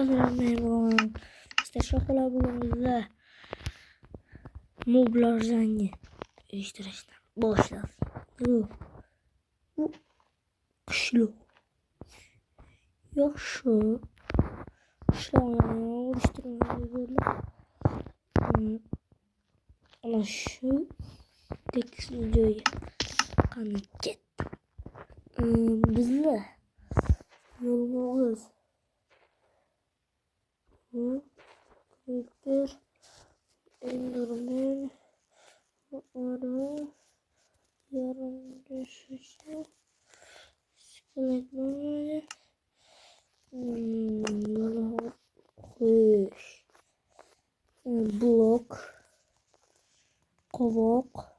Merhaba. İşte şokola bugün bizde moblar zangi. İşte başlasın. Bu kışlı. Yok şu. Oluşturmayı böyle. Ama şu tek videoyu kanıt. Bizde yolumuz. Bu bir Enderman ara yarım düşüşü iskeletleri kuş blok kovok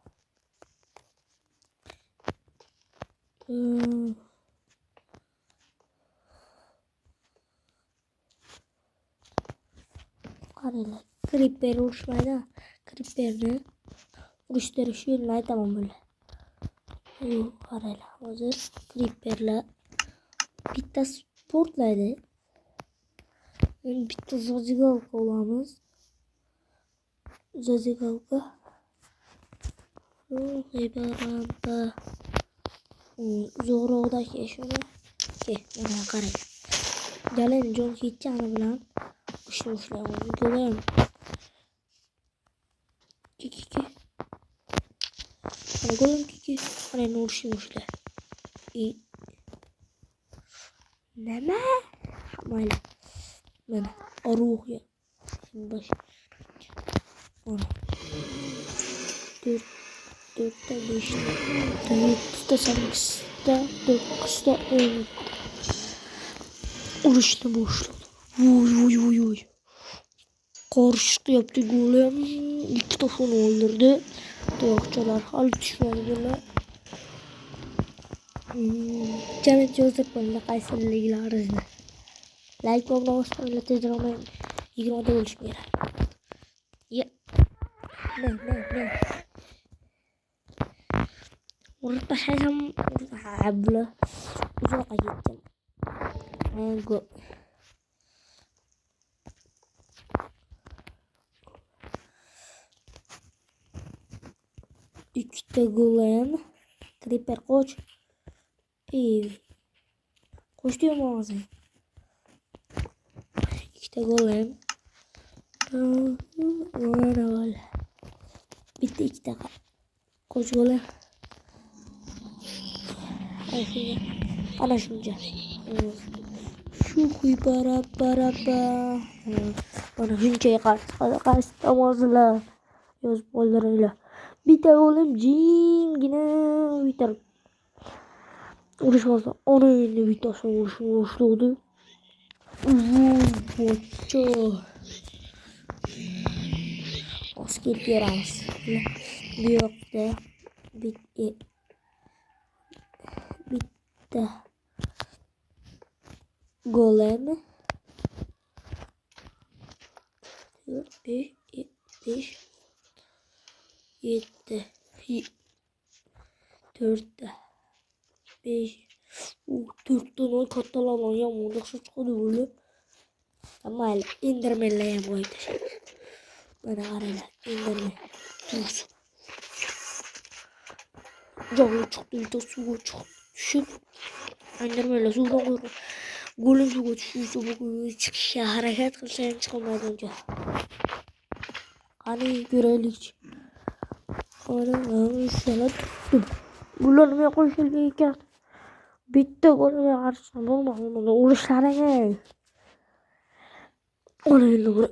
karele creeper uğraşmaydı creeper'ni uğraştırı şu yerine tamam böyle karele hazır creeper'la bitta sportlaydı bitta zazigalka olamız zazigalka ibaranda zo'roqdagi shuni mana qarang galani jon ketgani bilan ushlaymiz ko'raymi kiki mana ko'raymi kiki mana endi ushla nima mayli mana aruq ya bosh mana 4'te 5'te 7'te 8'te 9'te 10 uğraştı boşladı. Vuy. Karıştı yaptı golem. İlk tofunu öldürdü. Dövüşçüler hal düşmanılar. Janet Joseph bana Kayseri'yle ilgili like olma basmayla tezgahına 20'de buluşmayalım. Ya. Ne. Orada şaşam abla uzağa gittim. Go. İkide golem. Creeper koç. Koş diyorum ağzı. İkide golem. Öyle. Bitti 2 dakika. Koç golem. Ana şunca. Şu kuy para. Bana hünceye karşı tamazla. Yoz bollarıyla. Bir de oğlum cingine biter. Uğraşmazsa ona yönlü bir tasma uğraşıyordu. Boço. Asker yaramaz. Bir yok da. Bitti. Golem 4 5 7 4'te 5 4'ten o katlanan yağmurda çıkıyordu böyle ama hala indirmeyle yapıyordu bana arayla indirme dursun canlı çıktı bir de suya çıktı düşüp indirmeyle sudan koydu golüm suya düşüyorsa bugün çıkışa hareket kılsayım çıkılmadı önce hani görelik Orang salah tuttum. Bulan mı koşuluyken bitti golüme karşısında olmadı. Uğraşlarına onu öyle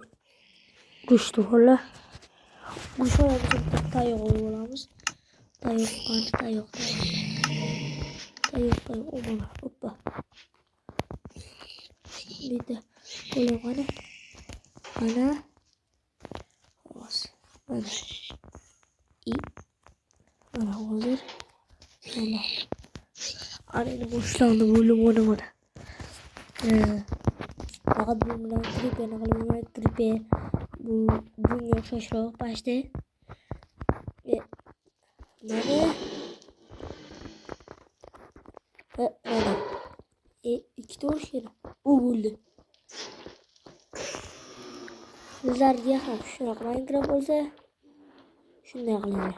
düştü hala. Uğraşlar bizim tayo olamız. Tayo. Omana hoppa. Bir de golem ana. Olmaz. Ana. Ana hazır. Allah. Anne boşlandı bölüm oynamadı. Fakat bundan tripe bu dünya şaşırıyor başta. Nerede? Nerede? İki doğru şey. O buldu. Sizlarga ham shunaqa Minecraft bo'lsa, shunday qilinglar.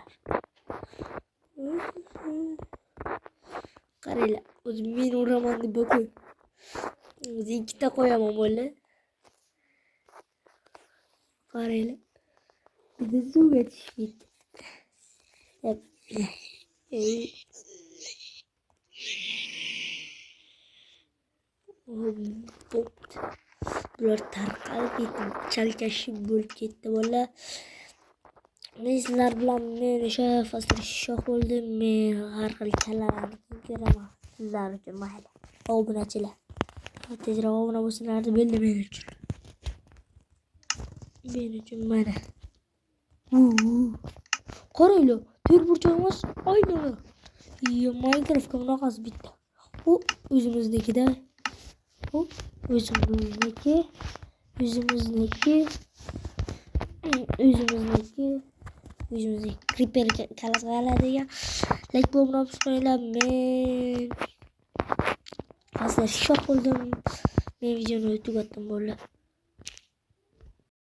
Qaranglar, o'zim men uraman deb bakay. O'zi ikkita qo'yaman bo'ldi. Qaranglar. Bitta suvga tushib ketdi. Bo'pti. Bular tarqalib ketdi. Chalkashib bo'lib ketdi bola. Men sizlar bilan men o'sha fasl shoh bo'ldim. Men har xil kalalarni ko'raman. Sizlar uchun mayli. Obunachilar. Tezroq obuna bo'lsinlar deb men uchun. Men uchun mana. Qaranglar, to'rt burchak emas, aynan. Minecraftga bunaqasi bitta. U o'zimiznikida. U o'zimizniki. Creeper kalasi qiladigan. Like bo'lmab qo'yinglar. Men asla shoh bo'ldim. Men videoni tugatdim bo'ldi.